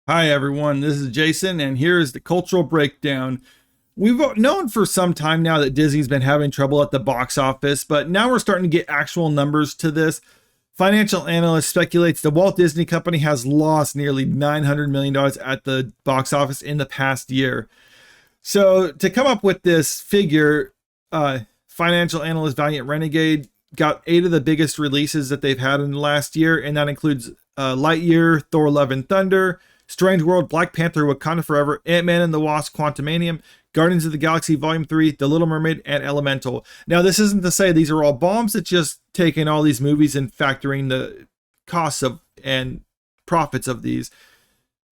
Hi, everyone. This is Jason, and here is the cultural breakdown. We've known for some time now that Disney's been having trouble at the box office, but now we're starting to get actual numbers to this. Financial analyst speculates the Walt Disney Company has lost nearly $900 million at the box office in the past year. So, to come up with this figure, financial analyst Valiant Renegade got 8 of the biggest releases that they've had in the last year, and that includes Lightyear, Thor Love and Thunder, Strange World, Black Panther, Wakanda Forever, Ant-Man and the Wasp, Quantumanium, Guardians of the Galaxy Volume 3, The Little Mermaid, and Elemental. Now, this isn't to say these are all bombs. It's just taking all these movies and factoring the costs of and profits of these.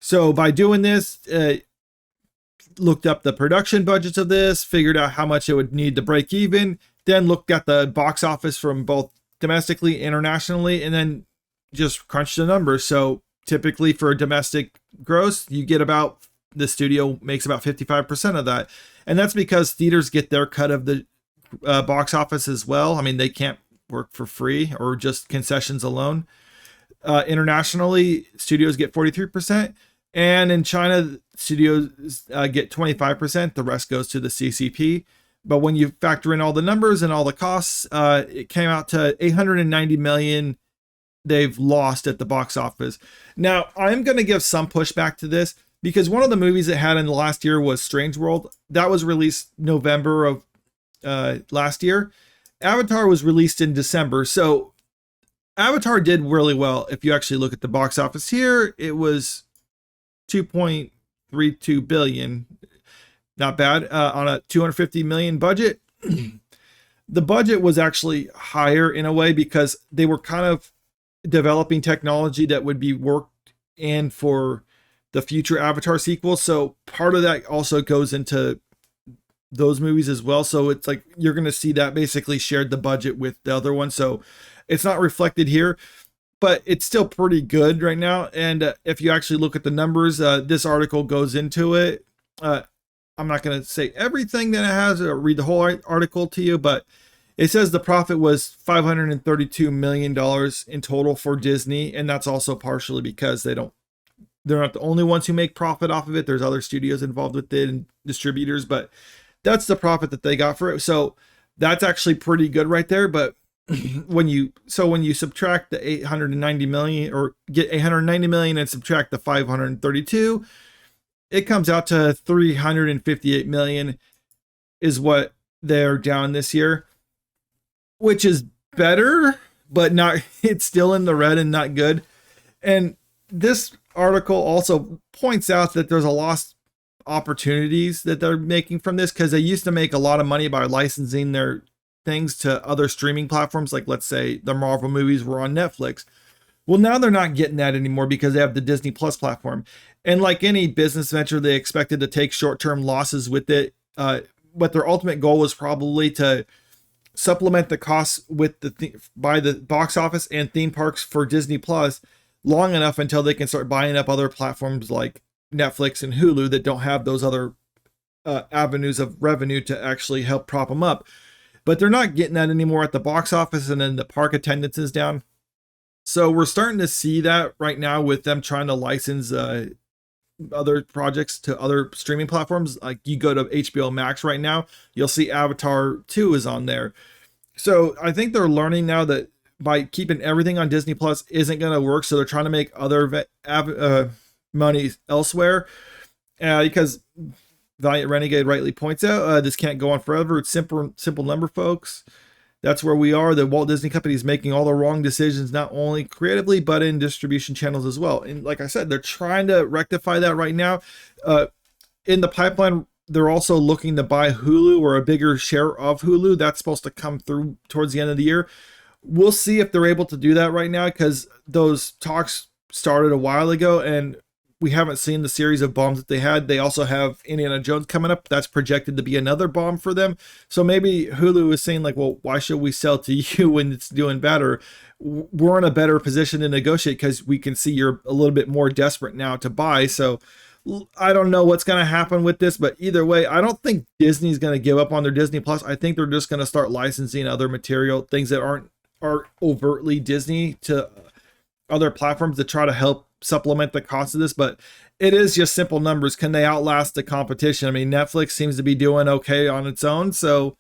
So by doing this, looked up the production budgets of this, figured out how much it would need to break even, then looked at the box office from both domestically, internationally, and then just crunched the numbers. So typically for a domestic gross, you get about, the studio makes about 55% of that. And that's because theaters get their cut of the box office as well. I mean, they can't work for free or just concessions alone. Internationally, studios get 43%. And in China, studios get 25%. The rest goes to the CCP. But when you factor in all the numbers and all the costs, it came out to 890 million they've lost at the box office. Now, I'm going to give some pushback to this because one of the movies it had in the last year was Strange World. That was released November of last year. Avatar was released in December. So Avatar did really well. If you actually look at the box office here, it was 2.32 billion. Not bad on a 250 million budget. The budget was actually higher in a way because they were kind of developing technology that would be worked in for the future Avatar sequels. So part of that also goes into those movies as well. So it's like you're going to see that basically shared the budget with the other one. So it's not reflected here, but it's still pretty good right now. And if you actually look at the numbers, this article goes into it. I'm not going to say everything that it has or read the whole article to you, but it says the profit was $532 million in total for Disney. And that's also partially because they're not the only ones who make profit off of it. There's other studios involved with it and distributors, but that's the profit that they got for it. So that's actually pretty good right there. But when you subtract the 890 million or get 890 million and subtract the 532, it comes out to 358 million is what they're down this year, which is better, but not, it's still in the red and not good. And this article also points out that there's a lost opportunities that they're making from this because they used to make a lot of money by licensing their things to other streaming platforms. Like, let's say the Marvel movies were on Netflix. Well, now they're not getting that anymore because they have the Disney Plus platform. And like any business venture, they expected to take short-term losses with it. But their ultimate goal was probably to supplement the costs with by the box office and theme parks for Disney Plus long enough until they can start buying up other platforms like Netflix and Hulu that don't have those other avenues of revenue to actually help prop them up. But they're not getting that anymore at the box office, and then the park attendance is down. So we're starting to see that right now with them trying to license other projects to other streaming platforms. Like you go to HBO Max right now, you'll see Avatar 2 is on there. So I think they're learning now that by keeping everything on Disney Plus isn't going to work. So they're trying to make other money elsewhere because Valiant Renegade rightly points out this can't go on forever. It's simple number, folks. That's where we are. The Walt Disney Company is making all the wrong decisions, not only creatively, but in distribution channels as well. And like I said, they're trying to rectify that right now. In the pipeline, they're also looking to buy Hulu or a bigger share of Hulu. That's supposed to come through towards the end of the year. We'll see if they're able to do that right now because those talks started a while ago and we haven't seen the series of bombs that they had. They also have Indiana Jones coming up. That's projected to be another bomb for them. So maybe Hulu is saying like, well, why should we sell to you when it's doing better? We're in a better position to negotiate because we can see you're a little bit more desperate now to buy. So I don't know what's going to happen with this, but either way, I don't think Disney's going to give up on their Disney Plus. I think they're just going to start licensing other material, things that aren't overtly Disney to other platforms to try to help supplement the cost of this, but it is just simple numbers. Can they outlast the competition? I mean, Netflix seems to be doing okay on its own, so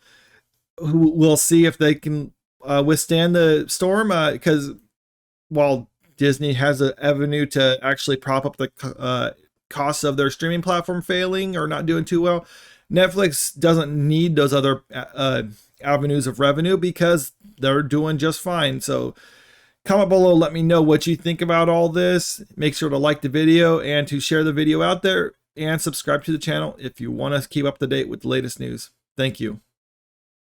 we'll see if they can withstand the storm. Because while Disney has an avenue to actually prop up the costs of their streaming platform failing or not doing too well, Netflix doesn't need those other avenues of revenue because they're doing just fine. So comment below, let me know what you think about all this. Make sure to like the video and to share the video out there, and subscribe to the channel if you want to keep up to date with the latest news. Thank you.